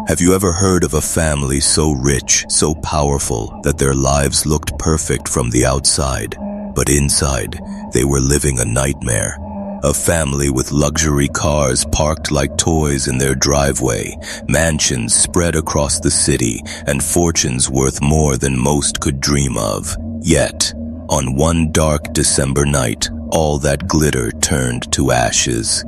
Have you ever heard of a family so rich, so powerful, that their lives looked perfect from the outside, but inside, they were living a nightmare? A family with luxury cars parked like toys in their driveway, mansions spread across the city, and fortunes worth more than most could dream of. Yet, on one dark December night, all that glitter turned to ashes.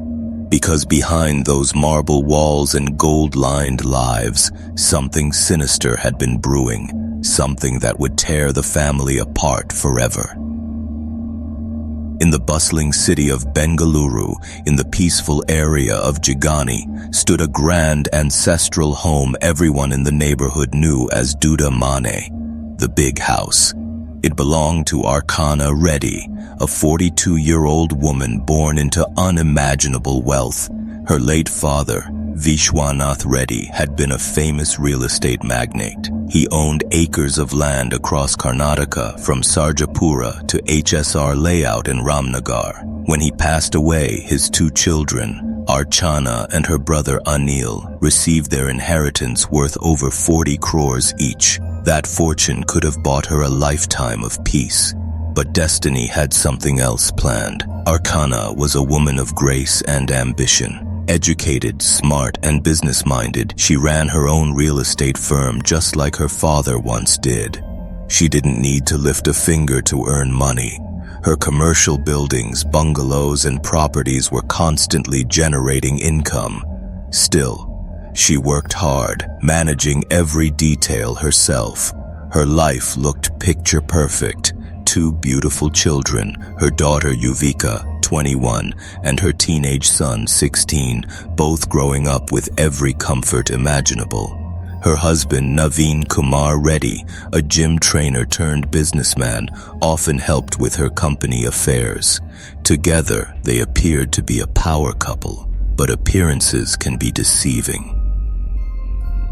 Because behind those marble walls and gold-lined lives, something sinister had been brewing, something that would tear the family apart forever. In the bustling city of Bengaluru, in the peaceful area of Jigani, stood a grand ancestral home everyone in the neighborhood knew as Duda Mane, the big house. It belonged to Archana Reddy, a 42-year-old woman born into unimaginable wealth. Her late father, Vishwanath Reddy, had been a famous real estate magnate. He owned acres of land across Karnataka, from Sarjapura to HSR Layout in Ramnagar. When he passed away, his two children, Archana and her brother Anil, received their inheritance worth over 40 crores each. That fortune could have bought her a lifetime of peace. But destiny had something else planned. Archana was a woman of grace and ambition. Educated, smart, and business-minded, she ran her own real estate firm just like her father once did. She didn't need to lift a finger to earn money. Her commercial buildings, bungalows, and properties were constantly generating income. Still, she worked hard, managing every detail herself. Her life looked picture perfect. Two beautiful children, her daughter Yuvika, 21, and her teenage son, 16, both growing up with every comfort imaginable. Her husband, Naveen Kumar Reddy, a gym trainer turned businessman, often helped with her company affairs. Together, they appeared to be a power couple, but appearances can be deceiving.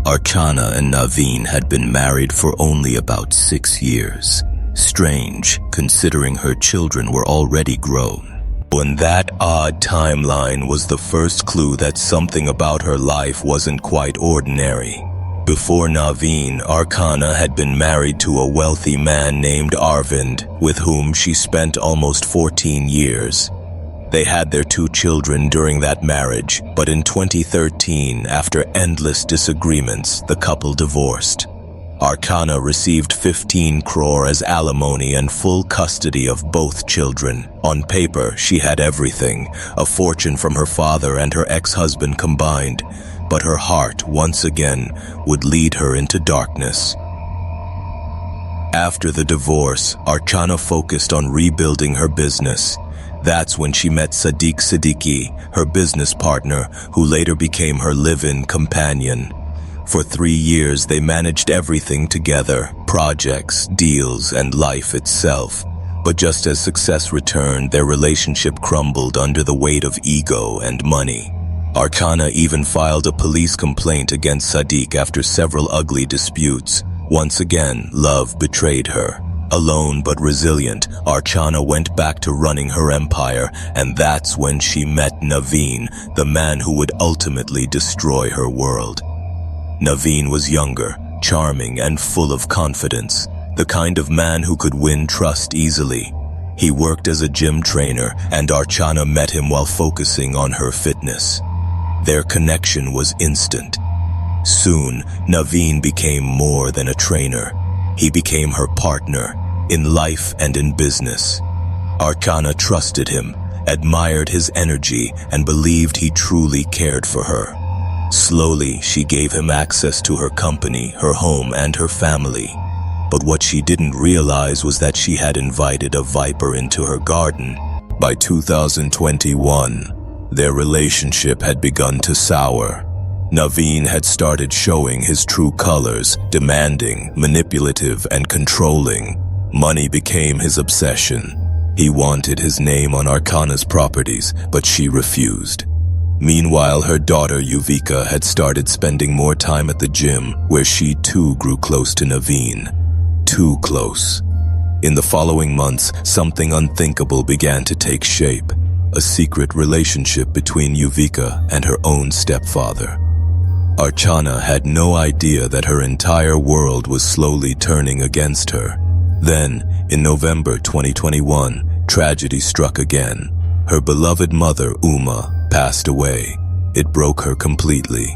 Archana and Naveen had been married for only about 6 years. Strange, considering her children were already grown. And that odd timeline was the first clue that something about her life wasn't quite ordinary. Before Naveen, Archana had been married to a wealthy man named Arvind, with whom she spent almost 14 years. They had their 2 children during that marriage, but in 2013, after endless disagreements, the couple divorced. Archana received 15 crore as alimony and full custody of both children. On paper, she had everything, a fortune from her father and her ex-husband combined, but her heart, once again, would lead her into darkness. After the divorce, Archana focused on rebuilding her business. That's when she met Sadiq Siddiqui, her business partner, who later became her live-in companion. For 3 years, they managed everything together, projects, deals, and life itself. But just as success returned, their relationship crumbled under the weight of ego and money. Archana even filed a police complaint against Sadiq after several ugly disputes. Once again, love betrayed her. Alone but resilient, Archana went back to running her empire, and that's when she met Naveen, the man who would ultimately destroy her world. Naveen was younger, charming, and full of confidence, the kind of man who could win trust easily. He worked as a gym trainer, and Archana met him while focusing on her fitness. Their connection was instant. Soon, Naveen became more than a trainer. He became her partner, in life and in business. Archana trusted him, admired his energy, and believed he truly cared for her. Slowly, she gave him access to her company, her home, and her family. But what she didn't realize was that she had invited a viper into her garden. By 2021, their relationship had begun to sour. Naveen had started showing his true colors, demanding, manipulative, and controlling. Money became his obsession. He wanted his name on Archana's properties, but she refused. Meanwhile, her daughter Yuvika had started spending more time at the gym, where she too grew close to Naveen. Too close. In the following months, something unthinkable began to take shape. A secret relationship between Yuvika and her own stepfather. Archana had no idea that her entire world was slowly turning against her. Then, in November 2021, tragedy struck again. Her beloved mother, Uma, passed away. It broke her completely.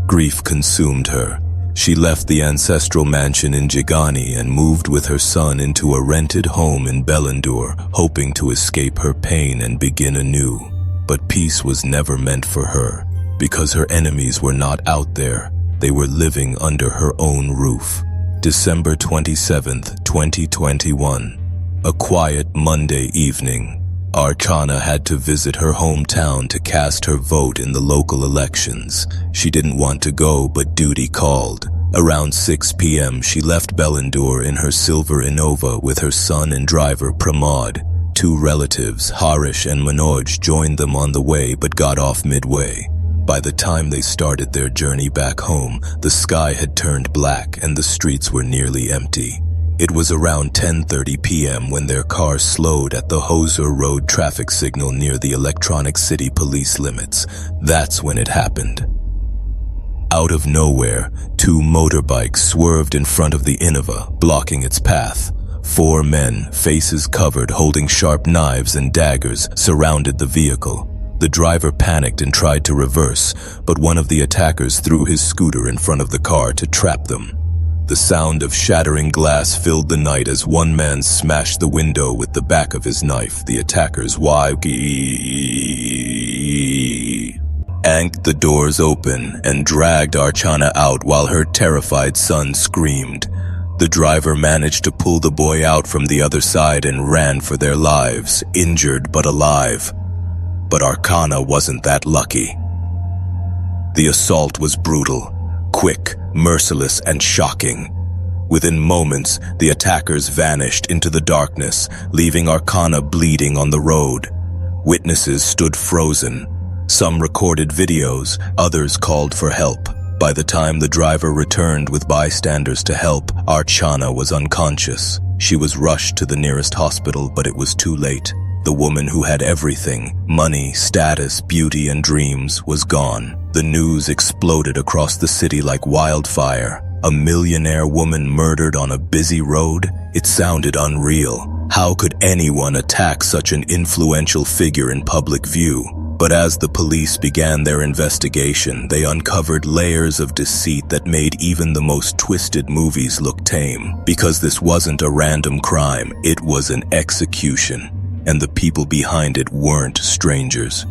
Grief consumed her. She left the ancestral mansion in Jigani and moved with her son into a rented home in Bengaluru, hoping to escape her pain and begin anew. But peace was never meant for her. Because her enemies were not out there, they were living under her own roof. December 27th, 2021. A quiet Monday evening. Archana had to visit her hometown to cast her vote in the local elections. She didn't want to go, but duty called. Around 6 p.m. she left Bengaluru in her silver Innova with her son and driver Pramod. Two relatives, Harish and Manoj, joined them on the way but got off midway. By the time they started their journey back home, the sky had turned black and the streets were nearly empty. It was around 10:30 p.m. when their car slowed at the Hosur Road traffic signal near the Electronic City police limits. That's when it happened. Out of nowhere, two motorbikes swerved in front of the Innova, blocking its path. 4 men, faces covered, holding sharp knives and daggers, surrounded the vehicle. The driver panicked and tried to reverse, but one of the attackers threw his scooter in front of the car to trap them. The sound of shattering glass filled the night as one man smashed the window with the back of his knife. The attackers yanked the doors open and dragged Archana out while her terrified son screamed. The driver managed to pull the boy out from the other side and ran for their lives, injured but alive. But Archana wasn't that lucky. The assault was brutal. Quick, merciless, and shocking. Within moments, the attackers vanished into the darkness, leaving Archana bleeding on the road. Witnesses stood frozen. Some recorded videos, others called for help. By the time the driver returned with bystanders to help, Archana was unconscious. She was rushed to the nearest hospital, but it was too late. The woman who had everything, money, status, beauty, and dreams, was gone. The news exploded across the city like wildfire. A millionaire woman murdered on a busy road? It sounded unreal. How could anyone attack such an influential figure in public view? But as the police began their investigation, they uncovered layers of deceit that made even the most twisted movies look tame. Because this wasn't a random crime, it was an execution. And the people behind it weren't strangers.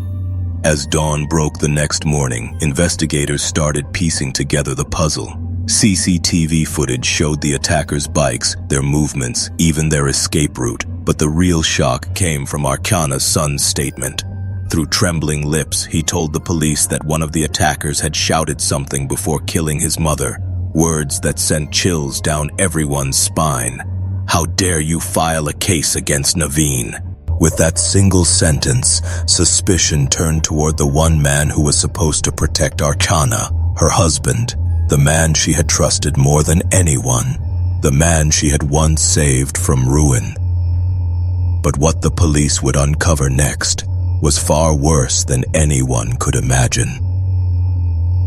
As dawn broke the next morning, investigators started piecing together the puzzle. CCTV footage showed the attackers' bikes, their movements, even their escape route. But the real shock came from Archana's son's statement. Through trembling lips, he told the police that one of the attackers had shouted something before killing his mother. Words that sent chills down everyone's spine. "How dare you file a case against Naveen?" With that single sentence, suspicion turned toward the one man who was supposed to protect Archana, her husband, the man she had trusted more than anyone, the man she had once saved from ruin. But what the police would uncover next was far worse than anyone could imagine.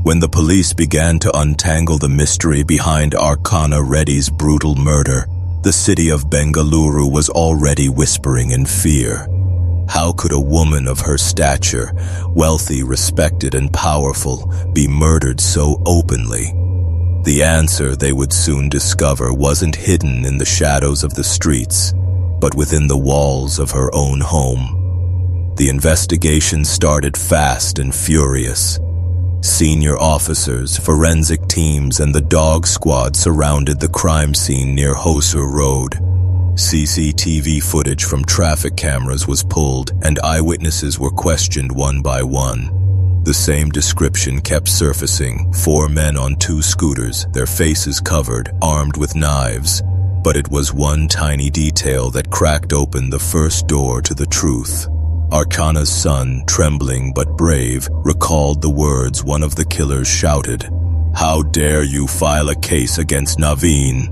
When the police began to untangle the mystery behind Archana Reddy's brutal murder, the city of Bengaluru was already whispering in fear. How could a woman of her stature, wealthy, respected, and powerful, be murdered so openly? The answer, they would soon discover, wasn't hidden in the shadows of the streets, but within the walls of her own home. The investigation started fast and furious. Senior officers, forensic teams, and the dog squad surrounded the crime scene near Hosur Road. CCTV footage from traffic cameras was pulled, and eyewitnesses were questioned one by one. The same description kept surfacing: 4 men on 2 scooters, their faces covered, armed with knives. But it was one tiny detail that cracked open the first door to the truth. Archana's son, trembling but brave, recalled the words one of the killers shouted: "How dare you file a case against Naveen?"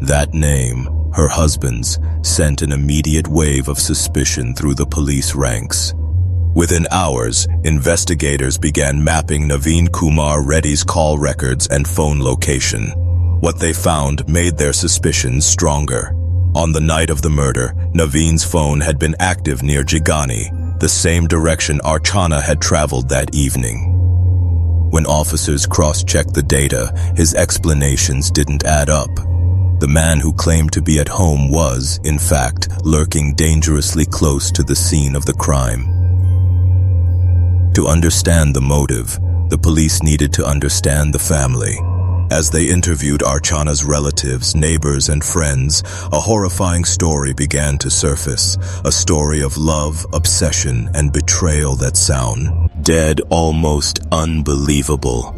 That name, her husband's, sent an immediate wave of suspicion through the police ranks. Within hours, investigators began mapping Naveen Kumar Reddy's call records and phone location. What they found made their suspicions stronger. On the night of the murder, Naveen's phone had been active near Jigani, the same direction Archana had traveled that evening. When officers cross-checked the data, his explanations didn't add up. The man who claimed to be at home was, in fact, lurking dangerously close to the scene of the crime. To understand the motive, the police needed to understand the family. As they interviewed Archana's relatives, neighbors, and friends, a horrifying story began to surface. A story of love, obsession, and betrayal that sounded almost unbelievable.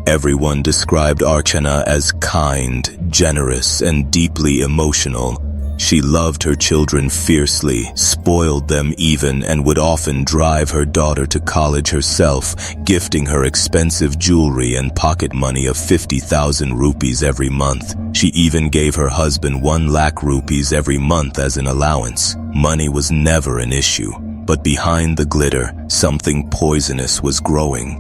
Everyone described Archana as kind, generous, and deeply emotional. She loved her children fiercely, spoiled them even, and would often drive her daughter to college herself, gifting her expensive jewelry and pocket money of 50,000 rupees every month. She even gave her husband 1 lakh rupees every month as an allowance. Money was never an issue, but behind the glitter, something poisonous was growing.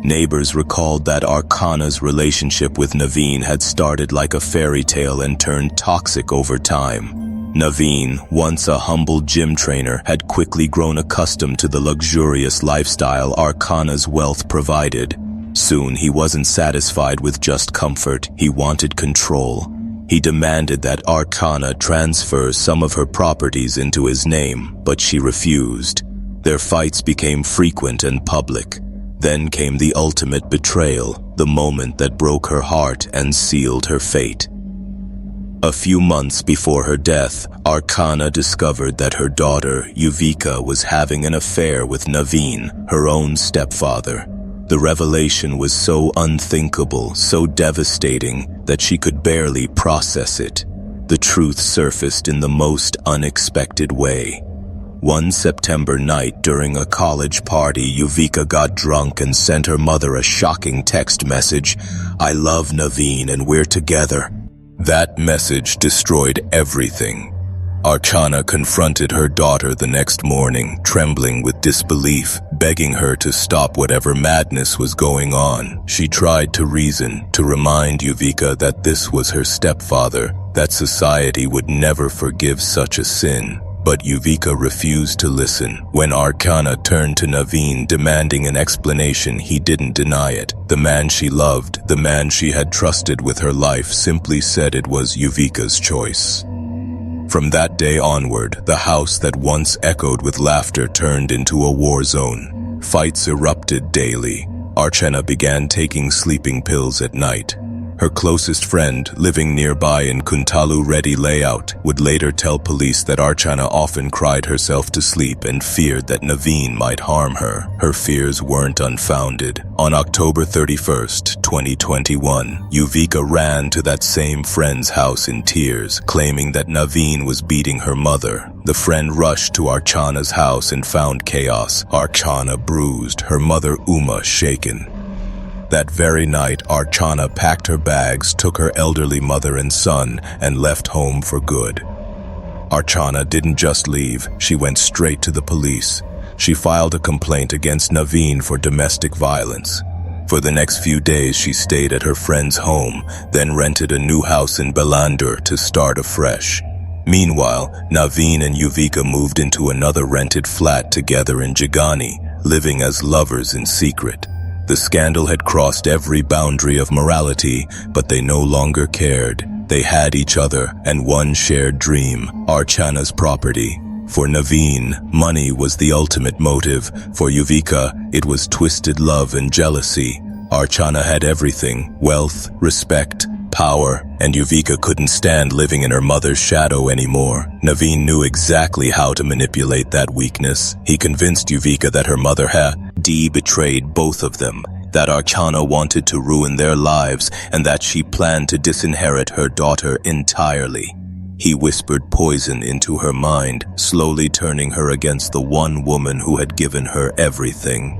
Neighbors recalled that Archana's relationship with Naveen had started like a fairy tale and turned toxic over time. Naveen, once a humble gym trainer, had quickly grown accustomed to the luxurious lifestyle Archana's wealth provided. Soon he wasn't satisfied with just comfort, he wanted control. He demanded that Archana transfer some of her properties into his name, but she refused. Their fights became frequent and public. Then came the ultimate betrayal, the moment that broke her heart and sealed her fate. A few months before her death, Archana discovered that her daughter, Yuvika, was having an affair with Naveen, her own stepfather. The revelation was so unthinkable, so devastating, that she could barely process it. The truth surfaced in the most unexpected way. One September night during a college party, Yuvika got drunk and sent her mother a shocking text message, "I love Naveen and we're together." That message destroyed everything. Archana confronted her daughter the next morning, trembling with disbelief, begging her to stop whatever madness was going on. She tried to reason, to remind Yuvika that this was her stepfather, that society would never forgive such a sin. But Yuvika refused to listen. When Archana turned to Naveen demanding an explanation, he didn't deny it. The man she loved, the man she had trusted with her life, simply said it was Yuvika's choice. From that day onward, the house that once echoed with laughter turned into a war zone. Fights erupted daily. Archana began taking sleeping pills at night. Her closest friend, living nearby in Kuntalu Reddy layout, would later tell police that Archana often cried herself to sleep and feared that Naveen might harm her. Her fears weren't unfounded. On October 31st, 2021, Yuvika ran to that same friend's house in tears, claiming that Naveen was beating her mother. The friend rushed to Archana's house and found chaos. Archana bruised, her mother Uma shaken. That very night, Archana packed her bags, took her elderly mother and son, and left home for good. Archana didn't just leave, she went straight to the police. She filed a complaint against Naveen for domestic violence. For the next few days, she stayed at her friend's home, then rented a new house in Bengaluru to start afresh. Meanwhile, Naveen and Yuvika moved into another rented flat together in Jigani, living as lovers in secret. The scandal had crossed every boundary of morality, but they no longer cared. They had each other and one shared dream, Archana's property. For Naveen, money was the ultimate motive. For Yuvika, it was twisted love and jealousy. Archana had everything: wealth, respect, power, and Yuvika couldn't stand living in her mother's shadow anymore. Naveen knew exactly how to manipulate that weakness. He convinced Yuvika that her mother had betrayed both of them, that Archana wanted to ruin their lives, and that she planned to disinherit her daughter entirely. He whispered poison into her mind, slowly turning her against the one woman who had given her everything.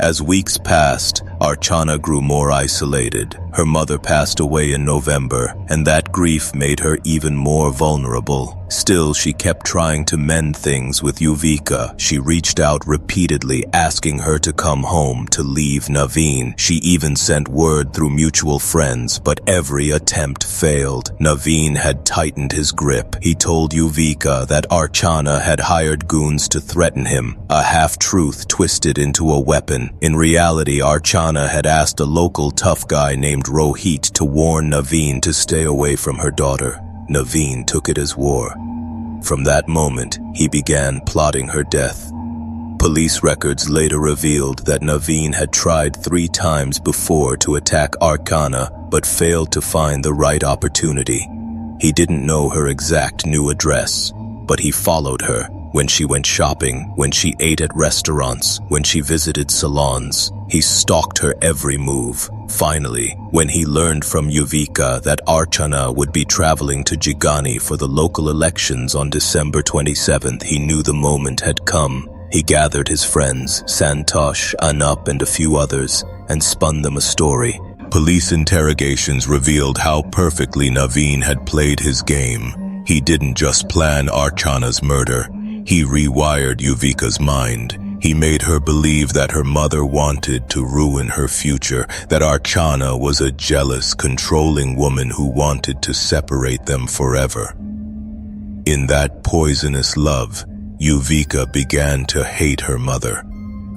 As weeks passed, Archana grew more isolated. Her mother passed away in November, and that grief made her even more vulnerable. Still, she kept trying to mend things with Yuvika. She reached out repeatedly, asking her to come home, to leave Naveen. She even sent word through mutual friends, but every attempt failed. Naveen had tightened his grip. He told Yuvika that Archana had hired goons to threaten him, a half-truth twisted into a weapon. In reality, Archana had asked a local tough guy named Rohit to warn Naveen to stay away from her daughter. Naveen took it as war. From that moment, he began plotting her death. Police records later revealed that Naveen had tried 3 times before to attack Archana, but failed to find the right opportunity. He didn't know her exact new address, but he followed her when she went shopping, when she ate at restaurants, when she visited salons. He stalked her every move. Finally, when he learned from Yuvika that Archana would be traveling to Jigani for the local elections on December 27th, he knew the moment had come. He gathered his friends, Santosh, Anup, and a few others, and spun them a story. Police interrogations revealed how perfectly Naveen had played his game. He didn't just plan Archana's murder. He rewired Yuvika's mind. He made her believe that her mother wanted to ruin her future, that Archana was a jealous, controlling woman who wanted to separate them forever. In that poisonous love, Yuvika began to hate her mother.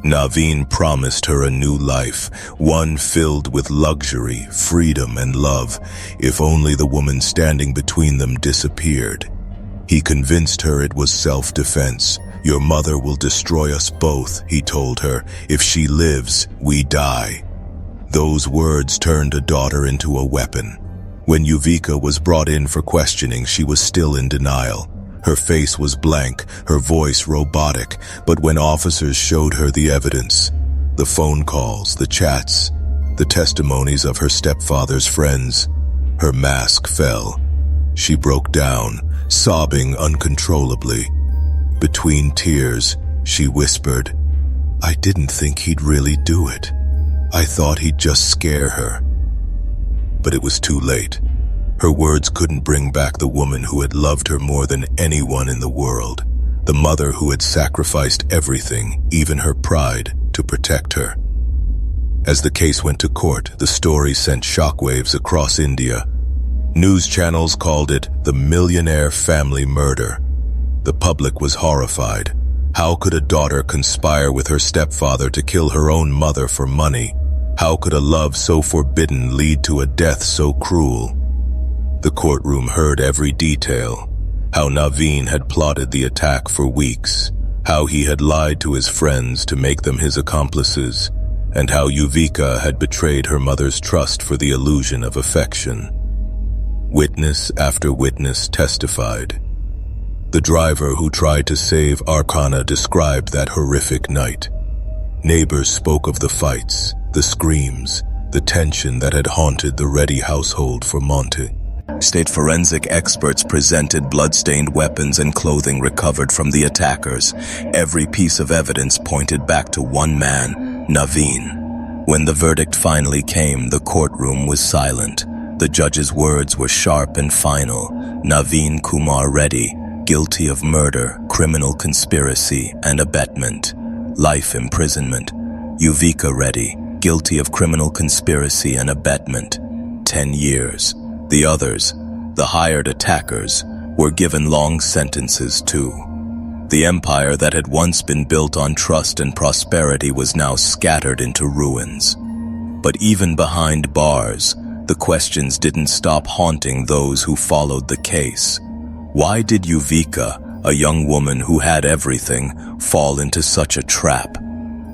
Naveen promised her a new life, one filled with luxury, freedom, and love, if only the woman standing between them disappeared. He convinced her it was self-defense. "Your mother will destroy us both," he told her. "If she lives, we die." Those words turned a daughter into a weapon. When Yuvika was brought in for questioning, she was still in denial. Her face was blank, her voice robotic, but when officers showed her the evidence, the phone calls, the chats, the testimonies of her stepfather's friends, her mask fell. She broke down, sobbing uncontrollably. Between tears, she whispered, "I didn't think he'd really do it. I thought he'd just scare her." But it was too late. Her words couldn't bring back the woman who had loved her more than anyone in the world, the mother who had sacrificed everything, even her pride, to protect her. As the case went to court, the story sent shockwaves across India. News channels called it the Millionaire family murder. The public was horrified. How could a daughter conspire with her stepfather to kill her own mother for money? How could a love so forbidden lead to a death so cruel? The courtroom heard every detail. How Naveen had plotted the attack for weeks, how he had lied to his friends to make them his accomplices, and how Yuvika had betrayed her mother's trust for the illusion of affection. Witness after witness testified. The driver who tried to save Archana described that horrific night. Neighbors spoke of the fights, the screams, the tension that had haunted the Reddy household for months. State forensic experts presented blood-stained weapons and clothing recovered from the attackers. Every piece of evidence pointed back to one man, Naveen. When the verdict finally came, the courtroom was silent. The judge's words were sharp and final. Naveen Kumar Reddy, guilty of murder, criminal conspiracy, and abetment. Life imprisonment. Yuvika Reddy, guilty of criminal conspiracy and abetment. 10 years. The others, the hired attackers, were given long sentences too. The empire that had once been built on trust and prosperity was now scattered into ruins. But even behind bars, the questions didn't stop haunting those who followed the case. Why did Yuvika, a young woman who had everything, fall into such a trap?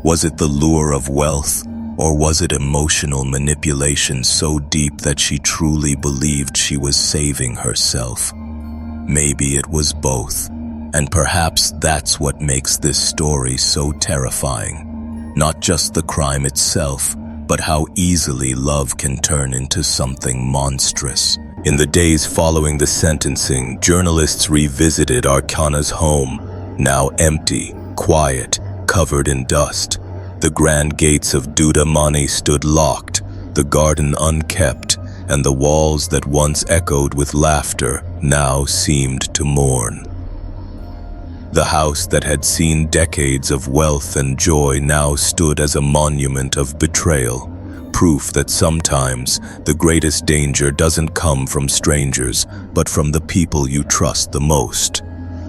Was it the lure of wealth, or was it emotional manipulation so deep that she truly believed she was saving herself? Maybe it was both, and perhaps that's what makes this story so terrifying. Not just the crime itself, but how easily love can turn into something monstrous. In the days following the sentencing, journalists revisited Archana's home, now empty, quiet, covered in dust. The grand gates of Dudamani stood locked, the garden unkept, and the walls that once echoed with laughter now seemed to mourn. The house that had seen decades of wealth and joy now stood as a monument of betrayal, proof that sometimes the greatest danger doesn't come from strangers, but from the people you trust the most.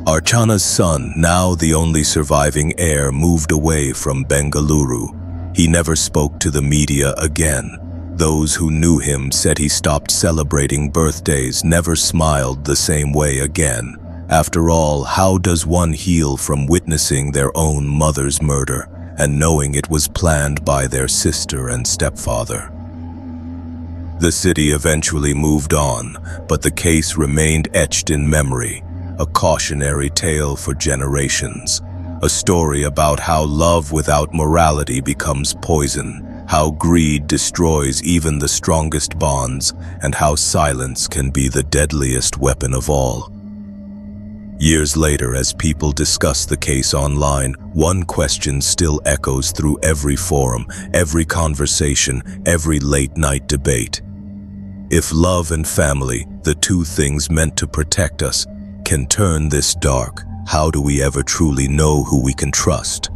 Archana's son, now the only surviving heir, moved away from Bengaluru. He never spoke to the media again. Those who knew him said he stopped celebrating birthdays, never smiled the same way again. After all, how does one heal from witnessing their own mother's murder and knowing it was planned by their sister and stepfather? The city eventually moved on, but the case remained etched in memory, a cautionary tale for generations. A story about how love without morality becomes poison, how greed destroys even the strongest bonds, and how silence can be the deadliest weapon of all. Years later, as people discuss the case online, one question still echoes through every forum, every conversation, every late-night debate. If love and family, the two things meant to protect us, can turn this dark, how do we ever truly know who we can trust?